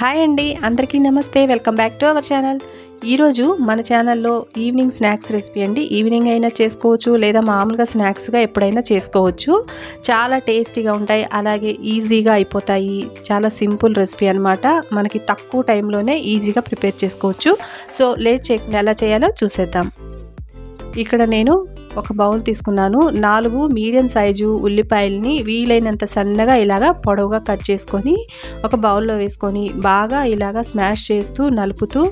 Hi అండి, అందరికీ నమస్తే. Welcome back to our channel. ఈరోజు మన ఛానల్లో ఈవినింగ్ స్నాక్స్ రెసిపీ అండి. ఈవినింగ్ అయినా చేసుకోవచ్చు, లేదా మామూలుగా స్నాక్స్గా ఎప్పుడైనా చేసుకోవచ్చు. చాలా టేస్టీగా ఉంటాయి, అలాగే ఈజీగా అయిపోతాయి. చాలా సింపుల్ రెసిపీ అనమాట. మనకి తక్కువ టైంలోనే ఈజీగా ప్రిపేర్ చేసుకోవచ్చు. సో లేట్ చేయకుండా ఎలా చేయాలో చూసేద్దాం. ఇక్కడ నేను ఒక బౌల్ తీసుకున్నాను. 4 మీడియం సైజు ఉల్లిపాయలని వీలైనంత సన్నగా ఇలాగా పొడవుగా కట్ చేసుకొని ఒక బౌల్లో వేసుకొని బాగా ఇలాగా స్మాష్ చేస్తూ నలుపుతూ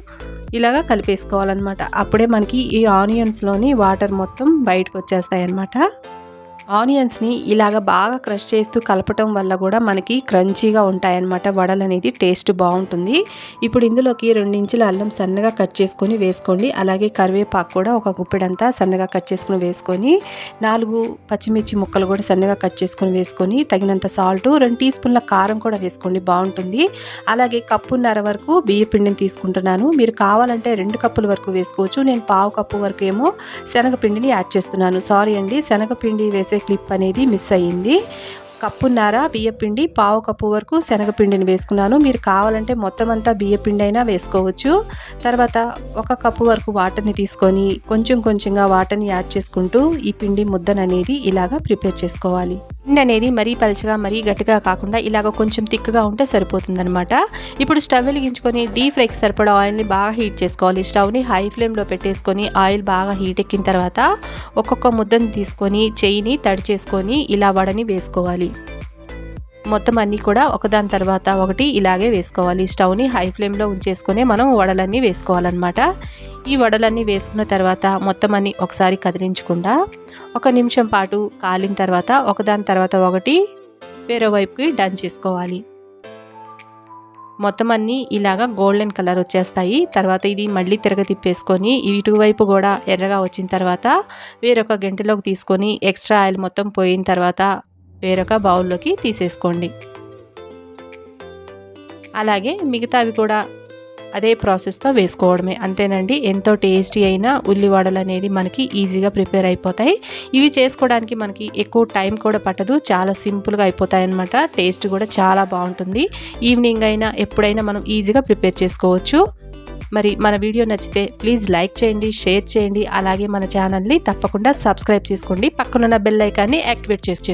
ఇలాగా కలిపేసుకోవాలన్నమాట. అప్పుడే మనకి ఈ ఆనియన్స్లోని వాటర్ మొత్తం బయటకు వచ్చేస్తాయి అన్నమాట. ఆనియన్స్ని ఇలాగ బాగా క్రష్ చేస్తూ కలపటం వల్ల కూడా మనకి క్రంచీగా ఉంటాయన్నమాట. వడలు అనేది టేస్ట్ బాగుంటుంది. ఇప్పుడు ఇందులోకి 2 ఇంచుల అల్లం సన్నగా కట్ చేసుకొని వేసుకోండి. అలాగే కరివేపాకు కూడా ఒక గుప్పెడంతా సన్నగా కట్ చేసుకొని వేసుకొని 4 పచ్చిమిర్చి ముక్కలు కూడా సన్నగా కట్ చేసుకొని వేసుకొని తగినంత సాల్ట్, 2 టీ స్పూన్ల కారం కూడా వేసుకోండి, బాగుంటుంది. అలాగే కప్పున్నర వరకు బియ్య పిండిని తీసుకుంటున్నాను. మీరు కావాలంటే 2 కప్పుల వరకు వేసుకోవచ్చు. నేను పావు కప్పు వరకు ఏమో శనగపిండిని యాడ్ చేస్తున్నాను. సారీ అండి, శనగపిండి వేసే క్లిప్ అనేది మిస్ అయ్యింది. కప్పున్నర బియ్యపిండి, పావు కప్పు వరకు శనగపిండిని వేసుకున్నాను. మీరు కావాలంటే మొత్తం అంతా బియ్యపిండి అయినా వేసుకోవచ్చు. తర్వాత 1 కప్పు వరకు వాటర్ని తీసుకొని కొంచెం కొంచెంగా వాటర్ని యాడ్ చేసుకుంటూ ఈ పిండి ముద్దననేది ఇలాగా ప్రిపేర్ చేసుకోవాలి. పిండి అనేది మరీ పలుచగా మరీ గట్టిగా కాకుండా ఇలాగ కొంచెం తిక్కుగా ఉంటే సరిపోతుందనమాట. ఇప్పుడు స్టవ్ వెలిగించుకొని డీప్ ఫ్రైకి సరిపడా ఆయిల్ని బాగా హీట్ చేసుకోవాలి. స్టవ్ని హై ఫ్లేమ్లో పెట్టేసుకొని ఆయిల్ బాగా హీట్ ఎక్కిన తర్వాత ఒక్కొక్క ముద్దను తీసుకొని చెయ్యిని తడి చేసుకొని ఇలా వడని వేసుకోవాలి. మొత్తం అన్నీ కూడా ఒకదాని తర్వాత ఒకటి ఇలాగే వేసుకోవాలి. స్టవ్ని హై ఫ్లేమ్లో ఉంచేసుకొని మనం వడలన్నీ వేసుకోవాలన్నమాట. ఈ వడలన్నీ వేసుకున్న తర్వాత మొత్తం అన్నీ ఒకసారి కదిలించకుండా 1 నిమిషం పాటు కాలిన తర్వాత ఒకదాని తర్వాత ఒకటి వేరే వైపుకి డన్ చేసుకోవాలి. మొత్తం అన్నీ ఇలాగా గోల్డెన్ కలర్ వచ్చేస్తాయి. తర్వాత ఇది మళ్ళీ తిప్పేసుకొని ఇటువైపు కూడా ఎర్రగా వచ్చిన తర్వాత వేరొక గంటలోకి తీసుకొని ఎక్స్ట్రా ఆయిల్ మొత్తం పోయిన తర్వాత వేరొక బౌల్లోకి తీసేసుకోండి. అలాగే మిగతావి కూడా అదే ప్రాసెస్తో వేసుకోవడమే, అంతేనండి. ఎంతో టేస్టీ అయిన ఉల్లివడలు అనేది మనకి ఈజీగా ప్రిపేర్ అయిపోతాయి. ఇవి చేసుకోవడానికి మనకి ఎక్కువ టైం కూడా పట్టదు, చాలా సింపుల్గా అయిపోతాయి అన్నమాట. టేస్ట్ కూడా చాలా బాగుంటుంది. ఈవినింగ్ అయినా ఎప్పుడైనా మనం ఈజీగా ప్రిపేర్ చేసుకోవచ్చు. మరి మన వీడియో నచ్చితే ప్లీజ్ లైక్ చేయండి, షేర్ చేయండి. అలాగే మన ఛానల్ని తప్పకుండా సబ్స్క్రైబ్ చేసుకోండి. పక్కనున్న బెల్ ఐకాన్ని యాక్టివేట్ చేసి